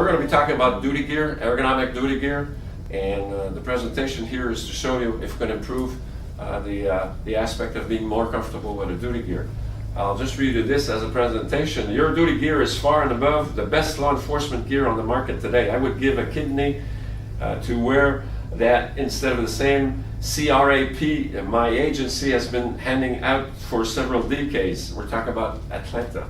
going to be talking about duty gear, ergonomic duty gear, and the presentation here is to show you if it can improve the aspect of being more comfortable with a duty gear. I'll just read you this as a presentation. Your duty gear is far and above the best law enforcement gear on the market today. I would give a kidney to wear that instead of the same CRAP my agency has been handing out for several decades. We're talking about Atlanta.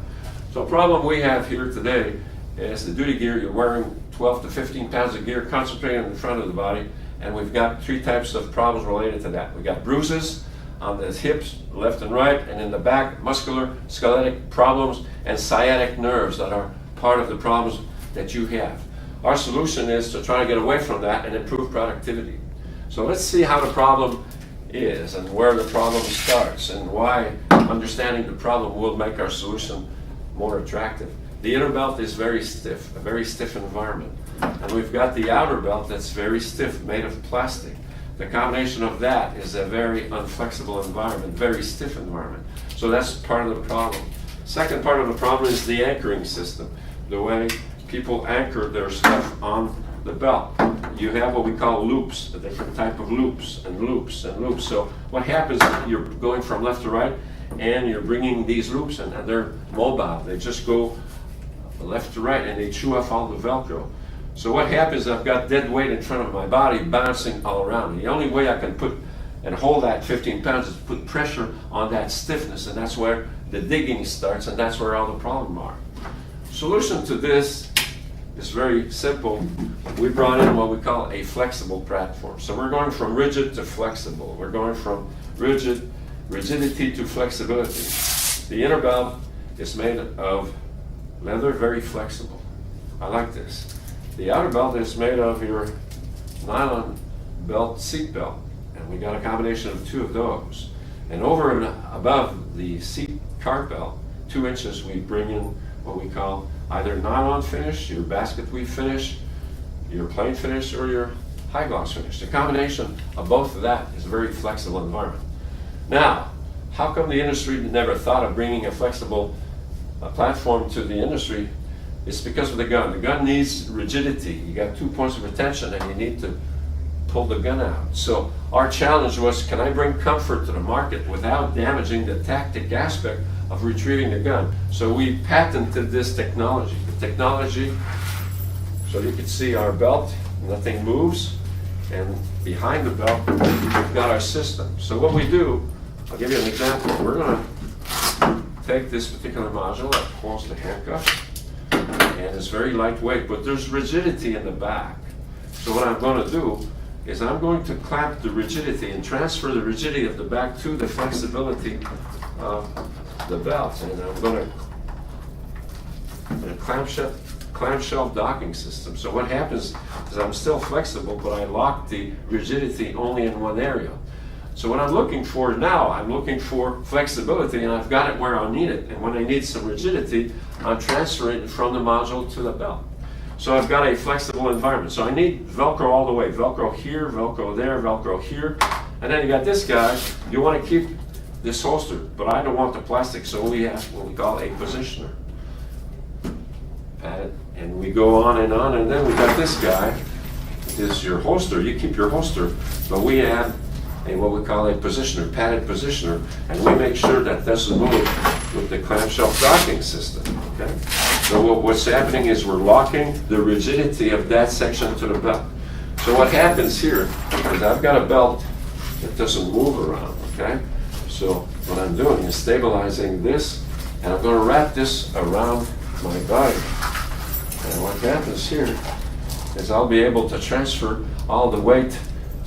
So the problem we have here today is the duty gear. You're wearing 12 to 15 pounds of gear concentrated in the front of the body, and we've got three types of problems related to that. We've got bruises on the hips, left and right, and in the back, muscular, skeletal problems, and sciatic nerves that are part of the problems that you have. Our solution is to try to get away from that and improve productivity. So let's see how the problem is and where the problem starts and why understanding the problem will make our solution more attractive. The inner belt is very stiff, a very stiff environment. And we've got the outer belt that's very stiff, made of plastic. The combination of that is a very unflexible environment, very stiff environment. So that's part of the problem. Second part of the problem is the anchoring system, the way people anchor their stuff on the belt. You have what we call loops, a different type of loops and loops and loops. So what happens is you're going from left to right and you're bringing these loops and they're mobile. They just go left to right and they chew off all the Velcro. So what happens, I've got dead weight in front of my body bouncing all around. The only way I can put and hold that 15 pounds is to put pressure on that stiffness, and that's where the digging starts, and that's where all the problems are. Solution to this is very simple. We brought in what we call a flexible platform. So we're going from rigid to flexible. We're going from rigidity to flexibility. The inner belt is made of leather, very flexible. I like this. The outer belt is made of your nylon belt seat belt, and we got a combination of two of those. And over and above the seat cart belt, 2 inches, we bring in what we call either nylon finish, your basket weave finish, your plain finish, or your high gloss finish. The combination of both of that is a very flexible environment. Now, how come the industry never thought of bringing a flexible platform to the industry? It's because of the gun. The gun needs rigidity. You got 2 points of retention and you need to pull the gun out. So our challenge was, can I bring comfort to the market without damaging the tactic aspect of retrieving the gun? So we patented this technology. The technology, so you can see our belt, nothing moves, and behind the belt, we've got our system. So what we do, I'll give you an example. We're going to take this particular module that holds the handcuff, and it's very lightweight, but there's rigidity in the back. So what I'm going to do is I'm going to clamp the rigidity and transfer the rigidity of the back to the flexibility of the belt. And I'm going to clamshell docking system. So what happens is I'm still flexible, but I lock the rigidity only in one area. So what I'm looking for now, I'm looking for flexibility, and I've got it where I need it. And when I need some rigidity, I'm transferring it from the module to the belt. So I've got a flexible environment. So I need Velcro all the way. Velcro here, Velcro there, Velcro here. And then you got this guy. You want to keep this holster, but I don't want the plastic, so we have what we call a positioner. Pat it, and we go on, and then we got this guy. This is your holster. You keep your holster, but we add what we call a positioner, padded positioner, and we make sure that doesn't move with the clamshell docking system. Okay? So what's happening is we're locking the rigidity of that section to the belt. So what happens here is I've got a belt that doesn't move around. Okay? So what I'm doing is stabilizing this, and I'm going to wrap this around my body. And what happens here is I'll be able to transfer all the weight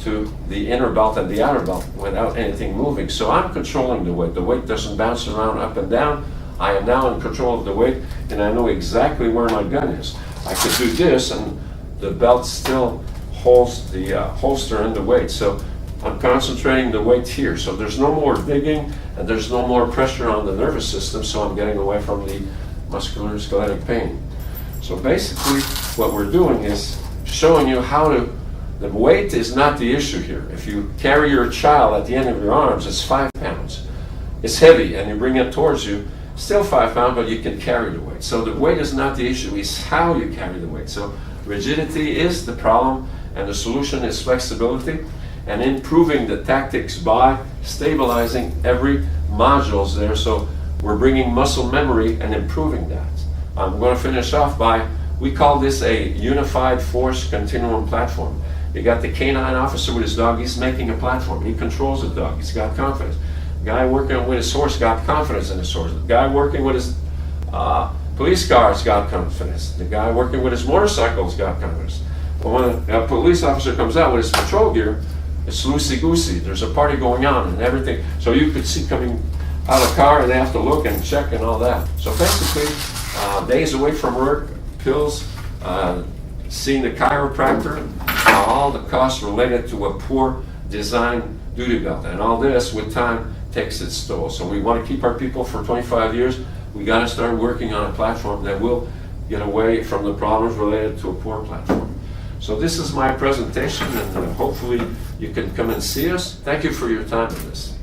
to the inner belt and the outer belt without anything moving. So I'm controlling the weight. The weight doesn't bounce around up and down. I am now in control of the weight, and I know exactly where my gun is. I could do this, and the belt still holds the holster and the weight. So I'm concentrating the weight here. So there's no more digging, and there's no more pressure on the nervous system, so I'm getting away from the muscular skeletal pain. So basically, what we're doing is showing you how to. The weight is not the issue here. If you carry your child at the end of your arms, it's 5 pounds. It's heavy, and you bring it towards you, still 5 pounds, but you can carry the weight. So the weight is not the issue, it's how you carry the weight. So rigidity is the problem, and the solution is flexibility, and improving the tactics by stabilizing every modules there. So we're bringing muscle memory and improving that. I'm going to finish off by, we call this a unified force continuum platform. You got the canine officer with his dog, he's making a platform. He controls the dog, he's got confidence. The guy working with his horse got confidence in his horse. The guy working with his police car's got confidence. The guy working with his motorcycle's got confidence. But when a police officer comes out with his patrol gear, it's loosey-goosey. There's a party going on and everything. So you could see coming out of the car and they have to look and check and all that. So basically, days away from work, pills, seeing the chiropractor, all the costs related to a poor design duty belt. And all this, with time, takes its toll. So we want to keep our people for 25 years. We got to start working on a platform that will get away from the problems related to a poor platform. So this is my presentation, and hopefully you can come and see us. Thank you for your time on this.